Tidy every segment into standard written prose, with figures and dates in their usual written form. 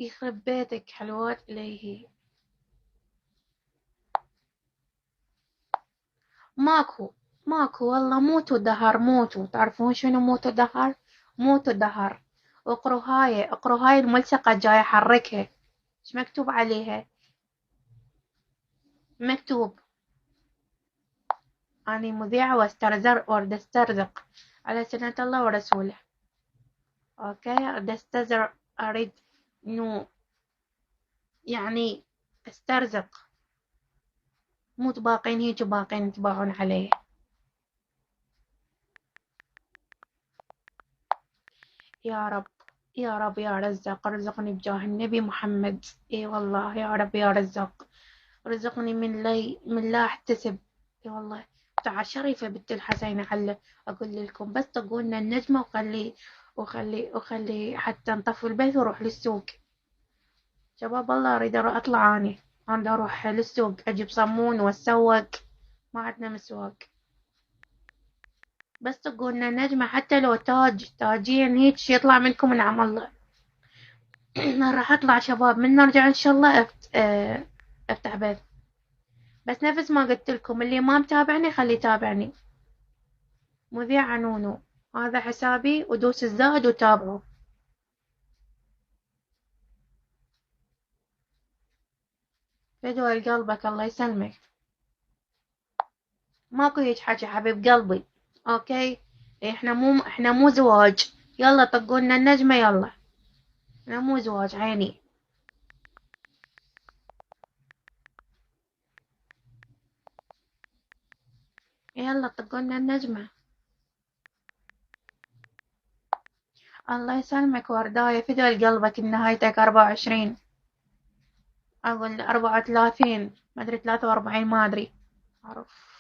يخرب بيتك حلوات إليه. ماكو ماكو والله، موتوا دهر، موتوا. تعرفون شنو موتوا دهر؟ موتوا دهر. اقروا هاي الملصقة جاي أحركها. ايش مكتوب عليها؟ مكتوب: أني مذيعة واسترزق على سنة الله ورسوله. أوكي، أريد إنه يعني استرزق، مو باقين هيج وباقين يتباعون عليه. يا رب يا رب يا رزاق، ارزقني بجاه النبي محمد. اي والله يا رب يا رزاق، ارزقني من لا احتسب. اي والله. بتاع شريفة بنت الحسين على اقول لكم، بس تقولنا النجمة وخلي حتى نطفي البيت واروح للسوق. شباب الله اريد اطلع اني اروح للسوق اجيب صمون واتسوق. ما عندنا مسواق. بس تقولنا نجمة حتى لو تاجين هيك يطلع منكم نعم الله. راح اطلع شباب من نرجع ان شاء الله افتح بث. بس نفس ما قلت لكم، اللي ما متابعني خليه يتابعني. مذيعة نونو، هذا حسابي، ودوس الزائد وتابعوا. فدوى قلبك الله يسلمك. ماكو هيج حكي حبيب قلبي. اوكي، احنا مو زواج. يلا طقولنا النجمة يلا. احنا مو زواج عيني. يلا طقولنا النجمة. الله يسلمك ورداية، فدوى قلبك نهايتك 24. اقول 34، ما ادري 43، ما ادري. أعرف.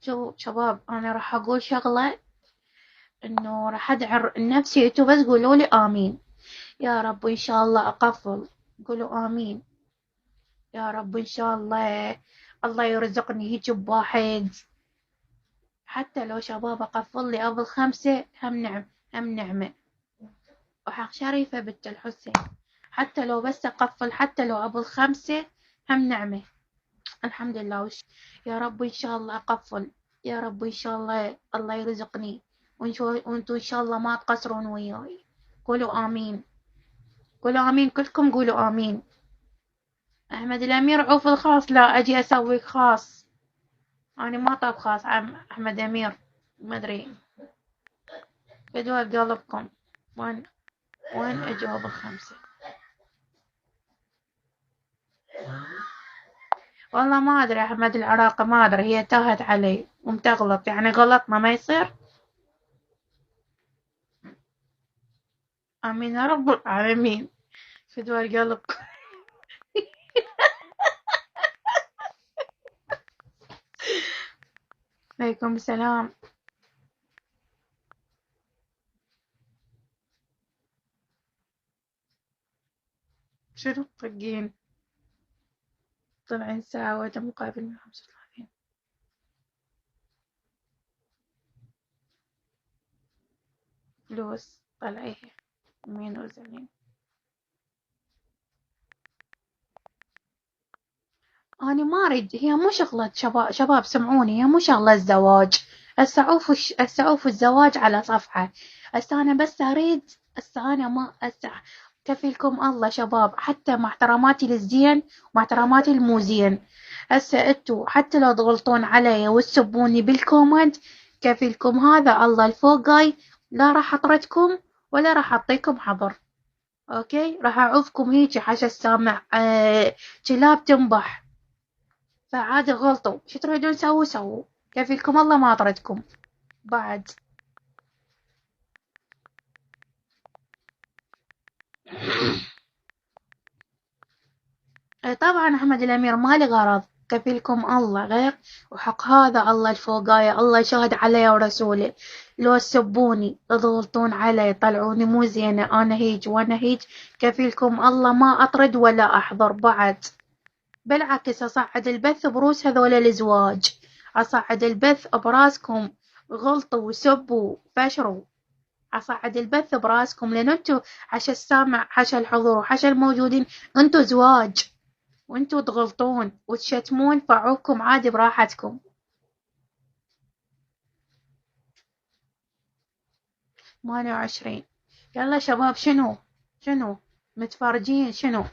شو شباب، أنا راح أقول شغلة، إنه راح أدعر نفسي، انتوا بس قولوا لي آمين. يا رب إن شاء الله أقفل. قولوا آمين. يا رب إن شاء الله الله يرزقني هيك بواحد. حتى لو شباب أقفل لي قبل 5 هم نعمة. وحق شريفة بنت الحسين، حتى لو بس أقفل، حتى لو قبل 5 هم نعمة. الحمد لله. يا رب إن شاء الله أقفل. يا رب إن شاء الله الله يرزقني. وانتوا إن شاء الله ما تقصرون وياي. قولوا آمين. قولوا آمين كلكم، قولوا آمين. أحمد الأمير عوف الخاص، لا أجي أسوي خاص. أنا ما طاب خاص عم أحمد أمير. ما أدري. فدوى بقلبكم. وين أجاوب ال5؟ والله ما أدري. أحمد العراقي ما أدري، هي تاهت علي ومتغلط، يعني غلطنا ما يصير. آمين يا رب العالمين. فدوى قلبكم. عليكم السلام. شنو طقين؟ طلعين ساعة وجه مقابل من 35. فلوس طلعيه. يمين وزمين. أنا ما أريد، هي مو شغلة شباب سمعوني، هي مو شغلة الزواج. هسه عوف الزواج على صفحة. هسه أنا بس أريد. هسه أنا ما هسه كفيلكم الله شباب، حتى مع احتراماتي للزين ومع احتراماتي المو زين. هسه انتو حتى لو تغلطون علي وتسبوني بالكومنت، كفيلكم هذا الله الفوقاي، لا راح أطردكم ولا راح أعطيكم حظر. أوكي، راح أعوفكم هيجي حاشا السامع كلاب تنبح. فعادي غلطوا، شو تريدون سووا. كفيلكم الله ما أطردكم بعد. طبعا أحمد الأمير ما لي غرض، كفيلكم الله غير. وحق هذا الله الفوقاية، الله يشهد علي ورسوله. لو تسبوني تضغلطون علي طلعوني مو زينة، أنا هيج وأنا هيج، كفيلكم الله ما أطرد ولا أحضر بعد. بالعكس أصعد البث بروس هذول الزواج. أصعد البث براسكم غلطوا وسبوا وفشروا. أصعد البث براسكم لأن انتو حاشا السامع حاشا الحضور وحاشا الموجودين، انتو زواج وانتو تغلطون وتشتمون فعوكم عادي براحتكم. 28. يلا شباب، شنو متفرجين شنو؟